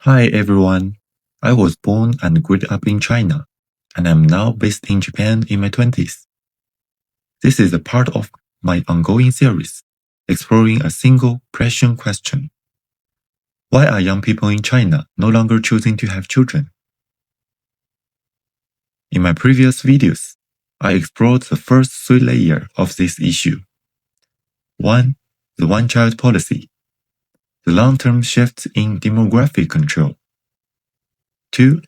Hi everyone. I was born and grew up in China, and I'm now based in Japan in my 20s. This is a part of my ongoing series, exploring a single pressing question. Why are young people in China no longer choosing to have children? In my previous videos, I explored the first three layers of this issue. 1. The one-child policy. The long-term shifts in demographic control. 2.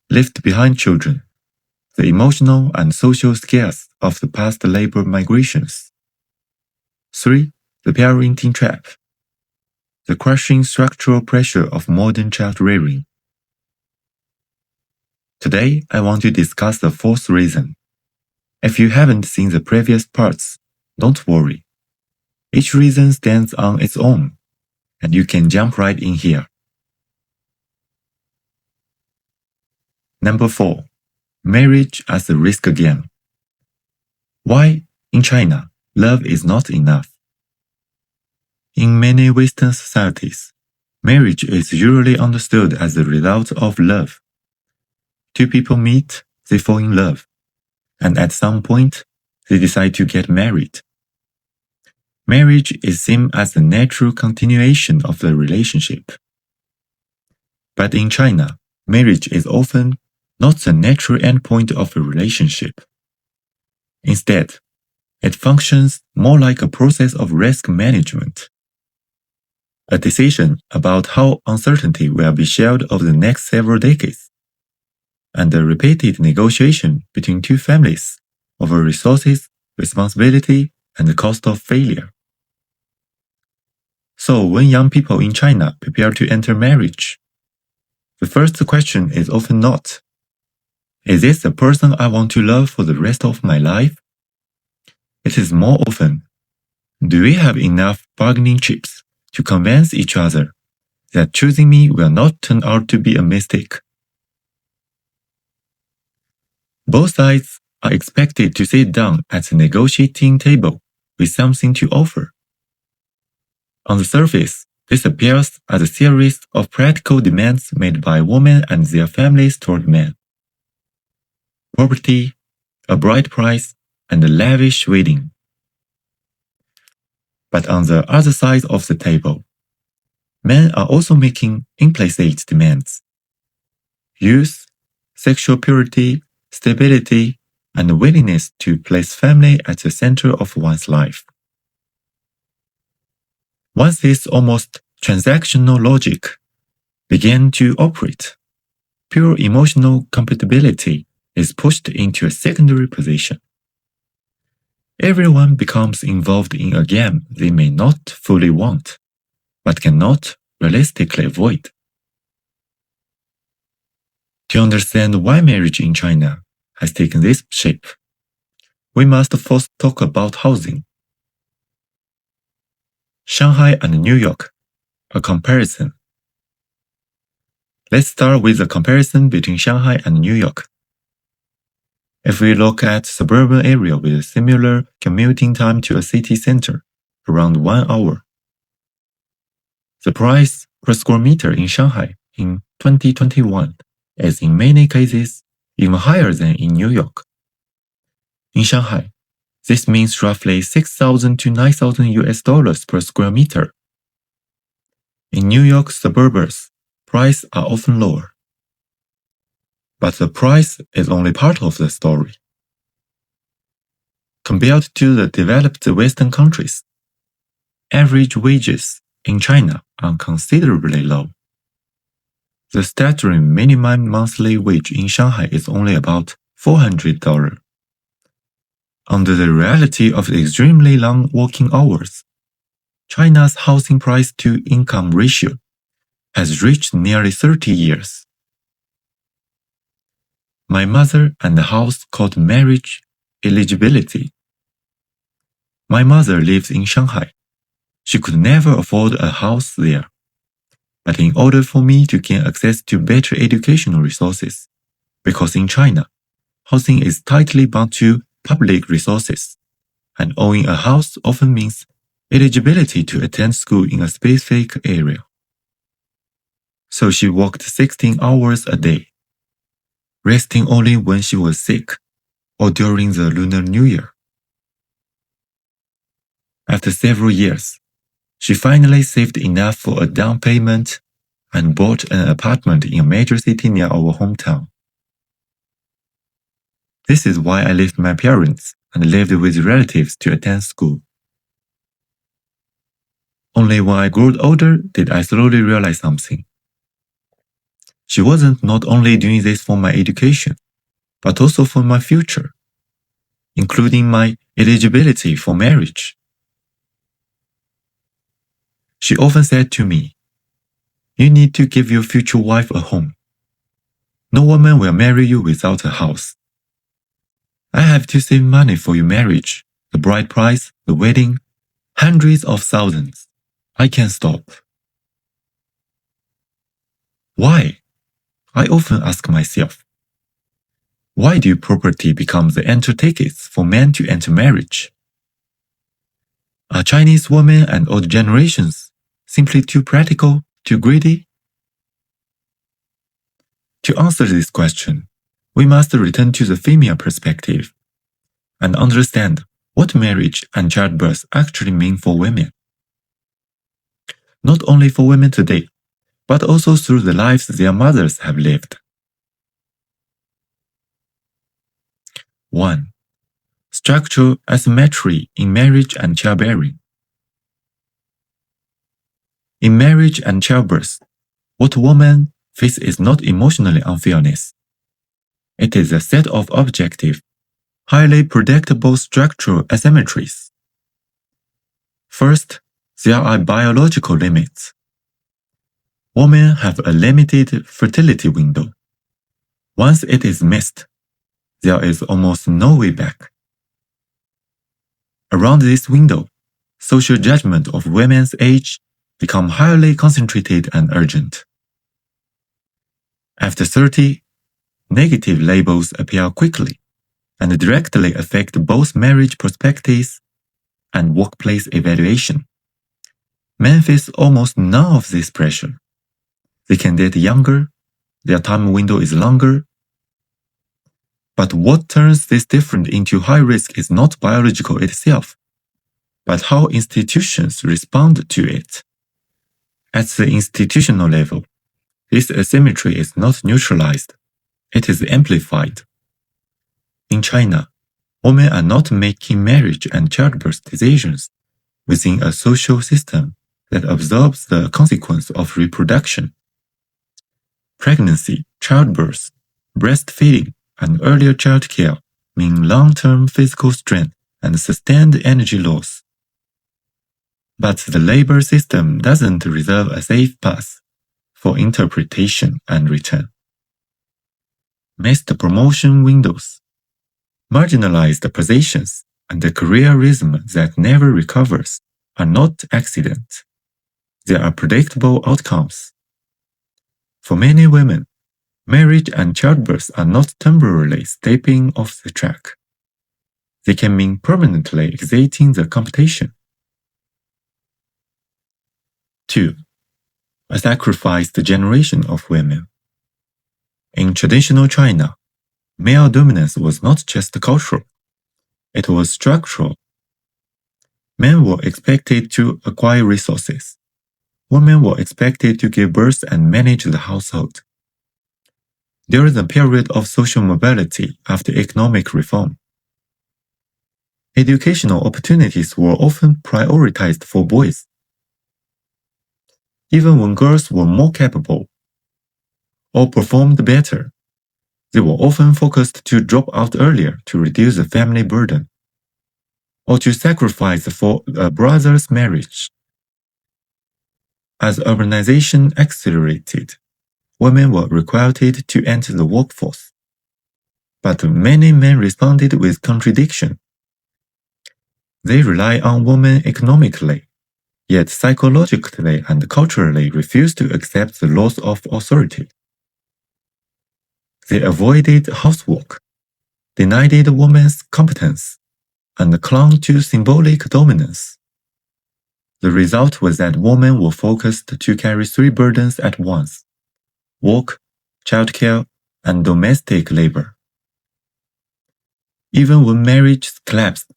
Left behind children. The emotional and social scares of the past labor migrations. 3. The parenting trap. The crushing structural pressure of modern child rearing. Today, I want to discuss the fourth reason. If you haven't seen the previous parts, don't worry. Each reason stands on its own, and you can jump right in here. Number 4. Marriage as a risk game. Why, in China, love is not enough? In many Western societies, marriage is usually understood as the result of love. Two people meet, they fall in love, and at some point, they decide to get married. Marriage is seen as the natural continuation of the relationship. But in China, marriage is often not the natural endpoint of a relationship. Instead, it functions more like a process of risk management. A decision about how uncertainty will be shared over the next several decades, and a repeated negotiation between two families over resources, responsibility, and the cost of failure. So when young people in China prepare to enter marriage, the first question is often not, is this the person I want to love for the rest of my life? It is more often, do we have enough bargaining chips to convince each other that choosing me will not turn out to be a mistake? Both sides are expected to sit down at the negotiating table with something to offer. On the surface, this appears as a series of practical demands made by women and their families toward men. Property, a bride price, and a lavish wedding. But on the other side of the table, men are also making implicit demands. Youth, sexual purity, stability, and willingness to place family at the center of one's life. Once this almost transactional logic began to operate, pure emotional compatibility is pushed into a secondary position. Everyone becomes involved in a game they may not fully want, but cannot realistically avoid. To understand why marriage in China has taken this shape, we must first talk about housing. Shanghai and New York, a comparison. Let's start with a comparison between Shanghai and New York. If we look at suburban area with a similar commuting time to a city center, around 1 hour, the price per square meter in Shanghai in 2021 is in many cases even higher than in New York. In Shanghai, this means roughly 6,000 to 9,000 US dollars per square meter. In New York suburbs, prices are often lower. But the price is only part of the story. Compared to the developed Western countries, average wages in China are considerably low. The statutory minimum monthly wage in Shanghai is only about $400. Under the reality of extremely long working hours, China's housing price to income ratio has reached nearly 30 years. My mother and the house called marriage eligibility. My mother lives in Shanghai. She could never afford a house there. But in order for me to gain access to better educational resources, because in China, housing is tightly bound to public resources, and owning a house often means eligibility to attend school in a specific area. So she worked 16 hours a day, resting only when she was sick or during the Lunar New Year. After several years, she finally saved enough for a down payment and bought an apartment in a major city near our hometown. This is why I left my parents and lived with relatives to attend school. Only when I grew older did I slowly realize something. She wasn't not only doing this for my education, but also for my future, including my eligibility for marriage. She often said to me, "You need to give your future wife a home. No woman will marry you without a house. I have to save money for your marriage, the bride price, the wedding, hundreds of thousands. I can't stop." Why? I often ask myself. Why do property become the entry tickets for men to enter marriage? Are Chinese women and old generations simply too practical, too greedy? To answer this question, we must return to the female perspective and understand what marriage and childbirth actually mean for women. Not only for women today, but also through the lives their mothers have lived. 1. Structural asymmetry in marriage and childbearing. In marriage and childbirth, what women face is not emotionally unfairness. It is a set of objective, highly predictable structural asymmetries. First, there are biological limits. Women have a limited fertility window. Once it is missed, there is almost no way back. Around this window, social judgment of women's age become highly concentrated and urgent. After 30, negative labels appear quickly and directly affect both marriage prospects and workplace evaluation. Men face almost none of this pressure. They can date younger, their time window is longer. But what turns this difference into high risk is not biological itself, but how institutions respond to it. At the institutional level, this asymmetry is not neutralized, it is amplified. In China, women are not making marriage and childbirth decisions within a social system that absorbs the consequence of reproduction. Pregnancy, childbirth, breastfeeding, and earlier childcare mean long-term physical strain and sustained energy loss. But the labor system doesn't reserve a safe path for interpretation and return. Missed promotion windows, marginalized positions, and a careerism that never recovers are not accidents. They are predictable outcomes. For many women, marriage and childbirth are not temporarily stepping off the track. They can mean permanently exiting the competition. 2. A sacrificed generation of women. In traditional China, male dominance was not just cultural, it was structural. Men were expected to acquire resources. Women were expected to give birth and manage the household. During the period of social mobility after economic reform, educational opportunities were often prioritized for boys. Even when girls were more capable or performed better, they were often focused to drop out earlier to reduce the family burden, or to sacrifice for a brother's marriage. As urbanization accelerated, women were required to enter the workforce. But many men responded with contradiction. They rely on women economically, yet psychologically and culturally refused to accept the loss of authority. They avoided housework, denied women's competence, and clung to symbolic dominance. The result was that women were focused to carry 3 burdens at once: work, childcare, and domestic labor. Even when marriage collapsed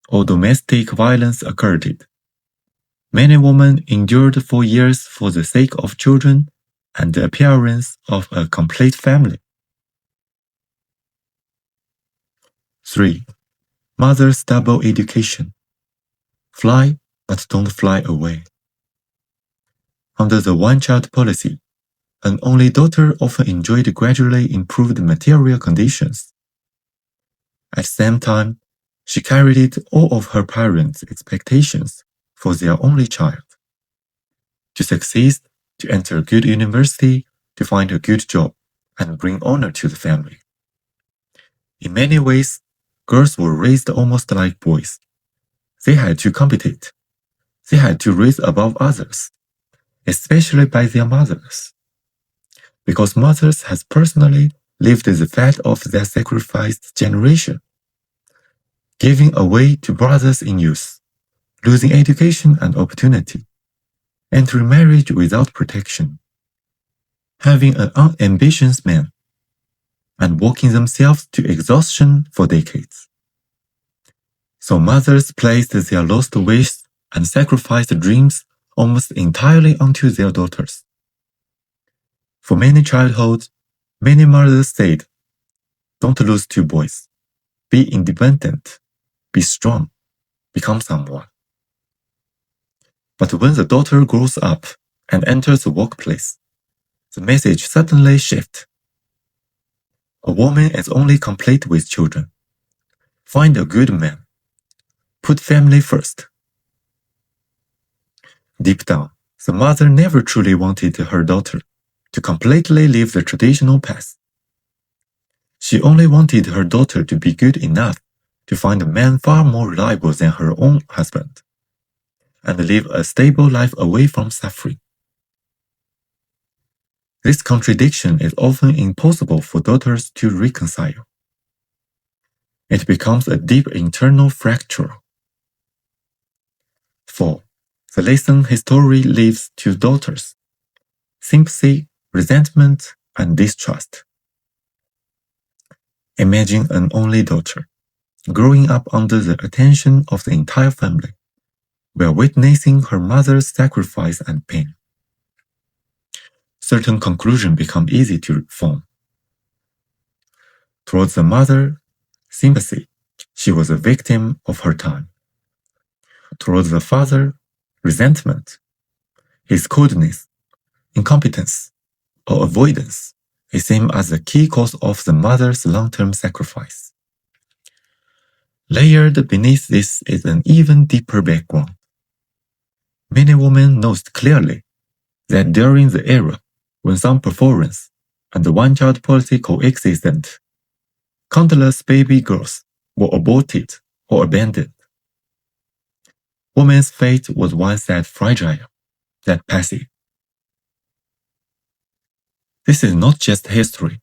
or domestic violence occurred, many women endured for years for the sake of children and the appearance of a complete family. 3. Mother's double education. Fly, but don't fly away. Under the one-child policy, an only daughter often enjoyed gradually improved material conditions. At the same time, she carried all of her parents' expectations for their only child. To succeed, to enter a good university, to find a good job, and bring honor to the family. In many ways, girls were raised almost like boys. They had to compete. They had to rise above others, especially by their mothers. Because mothers has personally lived the fate of their sacrificed generation, giving away to brothers in youth, losing education and opportunity, entering marriage without protection, having an unambitious man, and working themselves to exhaustion for decades. So mothers placed their lost wishes and sacrificed dreams almost entirely onto their daughters. For many childhoods, many mothers said, "Don't lose two boys. Be independent. Be strong. Become someone." But when the daughter grows up and enters the workplace, the message suddenly shifts. A woman is only complete with children. Find a good man. Put family first. Deep down, the mother never truly wanted her daughter to completely leave the traditional path. She only wanted her daughter to be good enough to find a man far more reliable than her own husband, and live a stable life away from suffering. This contradiction is often impossible for daughters to reconcile. It becomes a deep internal fracture. 4. The lesson history leaves to daughters: sympathy, resentment, and distrust. Imagine an only daughter, growing up under the attention of the entire family, while witnessing her mother's sacrifice and pain. Certain conclusions become easy to form. Towards the mother, sympathy. She was a victim of her time. Towards the father, resentment. His coldness, incompetence, or avoidance is seen as the key cause of the mother's long-term sacrifice. Layered beneath this is an even deeper background. Many women know clearly that during the era when some preference and the one-child policy coexisted, countless baby girls were aborted or abandoned. Women's fate was once that fragile, that passive. This is not just history.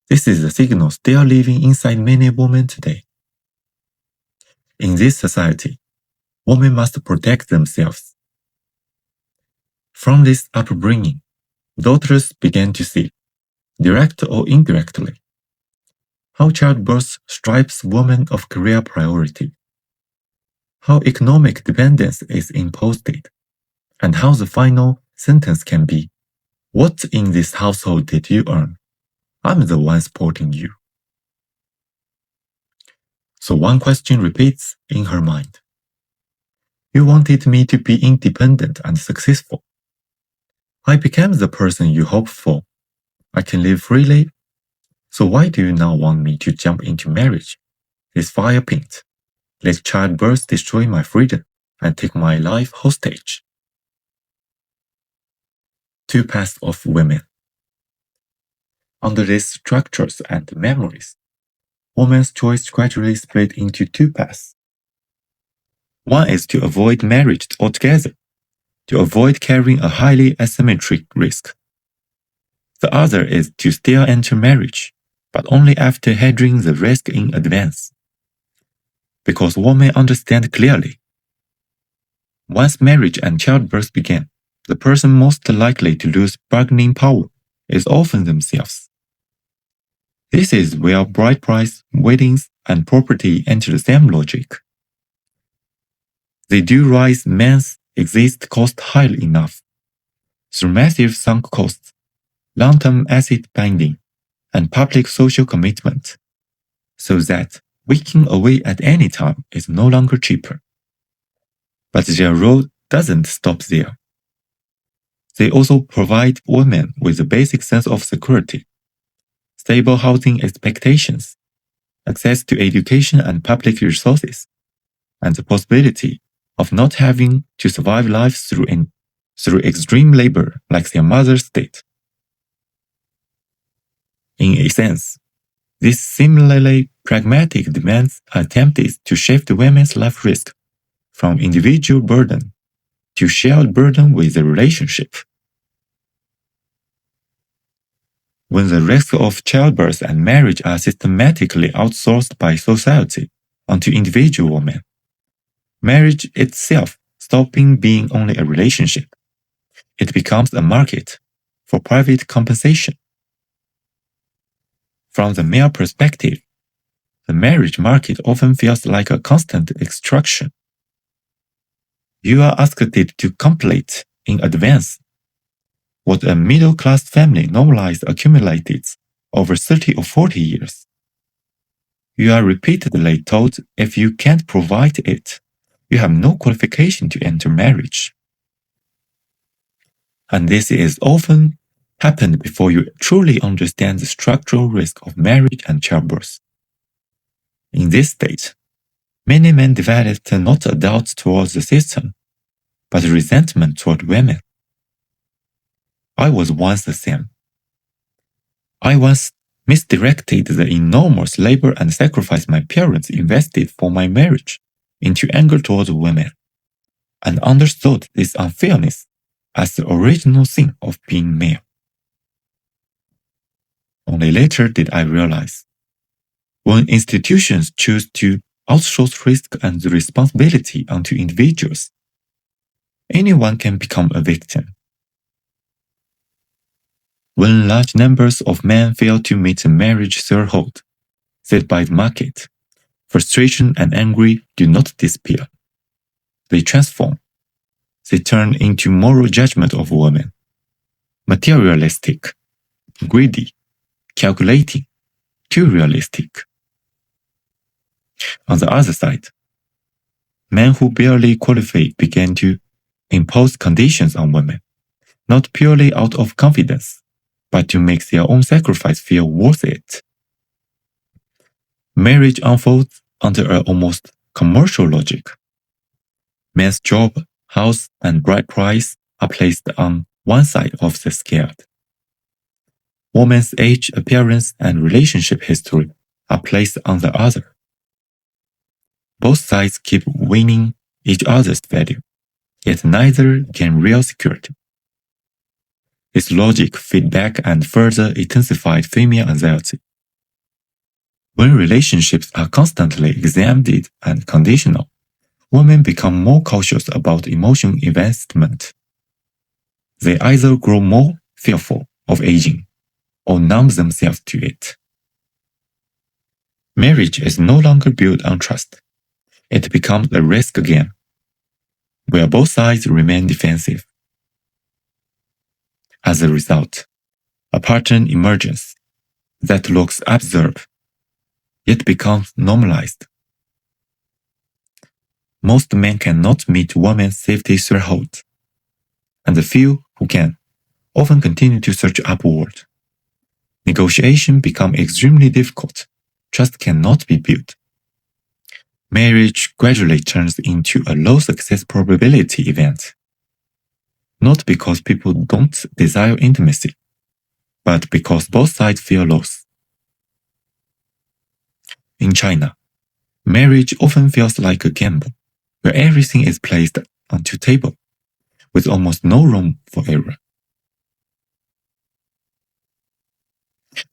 This is the signal still living inside many women today. In this society, women must protect themselves. From this upbringing, daughters began to see, direct or indirectly, how childbirth strips women of career priority, how economic dependence is imposed, and how the final sentence can be, "What in this household did you earn? I'm the one supporting you." So one question repeats in her mind. You wanted me to be independent and successful. I became the person you hoped for. I can live freely. So why do you now want me to jump into marriage? This fire pit. Let childbirth destroy my freedom and take my life hostage. Two paths of women. Under these structures and memories, woman's choice gradually split into two paths. One is to avoid marriage altogether, to avoid carrying a highly asymmetric risk. The other is to still enter marriage, but only after hedging the risk in advance. Because women understand clearly, once marriage and childbirth begin, the person most likely to lose bargaining power is often themselves. This is where bride price, weddings, and property enter the same logic. They do rise men's exist cost high enough through massive sunk costs, long-term asset binding, and public social commitment, so that wicking away at any time is no longer cheaper. But their role doesn't stop there. They also provide women with a basic sense of security, stable housing expectations, access to education and public resources, and the possibility of not having to survive life through extreme labor like their mother state. In a sense, these similarly pragmatic demands are attempted to shift women's life risk from individual burden to shared burden with the relationship. When the risks of childbirth and marriage are systematically outsourced by society onto individual women, marriage itself stopping being only a relationship, it becomes a market for private compensation. From the male perspective, the marriage market often feels like a constant extraction. You are asked to complete in advance what a middle-class family normally accumulated over 30 or 40 years. You are repeatedly told if you can't provide it, you have no qualification to enter marriage. And this is often happened before you truly understand the structural risk of marriage and childbirth. In this state, many men developed not a doubt towards the system, but resentment toward women. I was once the same. I once misdirected the enormous labor and sacrifice my parents invested for my marriage into anger towards women, and understood this unfairness as the original sin of being male. Only later did I realize, when institutions choose to outsource risk and responsibility onto individuals, anyone can become a victim. When large numbers of men fail to meet the marriage threshold set by the market, frustration and anger do not disappear. They transform. They turn into moral judgment of women, materialistic, greedy, calculating, too realistic. On the other side, men who barely qualify begin to impose conditions on women, not purely out of confidence, but to make their own sacrifice feel worth it. Marriage unfolds under an almost commercial logic. Men's job, house, and bride price are placed on one side of the scale. Woman's age, appearance, and relationship history are placed on the other. Both sides keep winning each other's value, yet neither gain real security. This logic fed back and further intensified female anxiety. When relationships are constantly examined and conditional, women become more cautious about emotional investment. They either grow more fearful of aging or numb themselves to it. Marriage is no longer built on trust. It becomes a risk game, where both sides remain defensive. As a result, a pattern emerges that looks absurd, yet becomes normalized. Most men cannot meet women's safety threshold, and the few who can often continue to search upward. Negotiation becomes extremely difficult. Trust cannot be built. Marriage gradually turns into a low success probability event. Not because people don't desire intimacy, but because both sides feel lost. In China, marriage often feels like a gamble, where everything is placed onto table, with almost no room for error.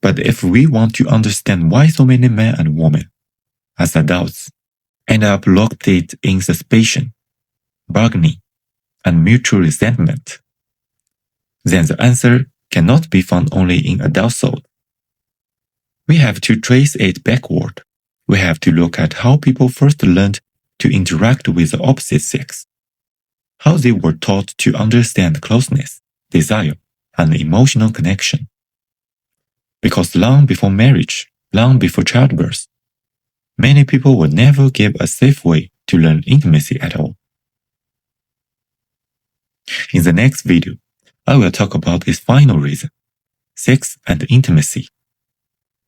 But if we want to understand why so many men and women, as adults, end up locked in suspicion, bargaining, and mutual resentment, then the answer cannot be found only in adulthood. We have to trace it backward. We have to look at how people first learned to interact with the opposite sex, how they were taught to understand closeness, desire, and emotional connection. Because long before marriage, long before childbirth, many people were never given a safe way to learn intimacy at all. In the next video, I will talk about its final reason, sex and intimacy,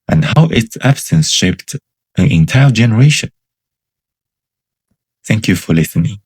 and how its absence shaped an entire generation. Thank you for listening.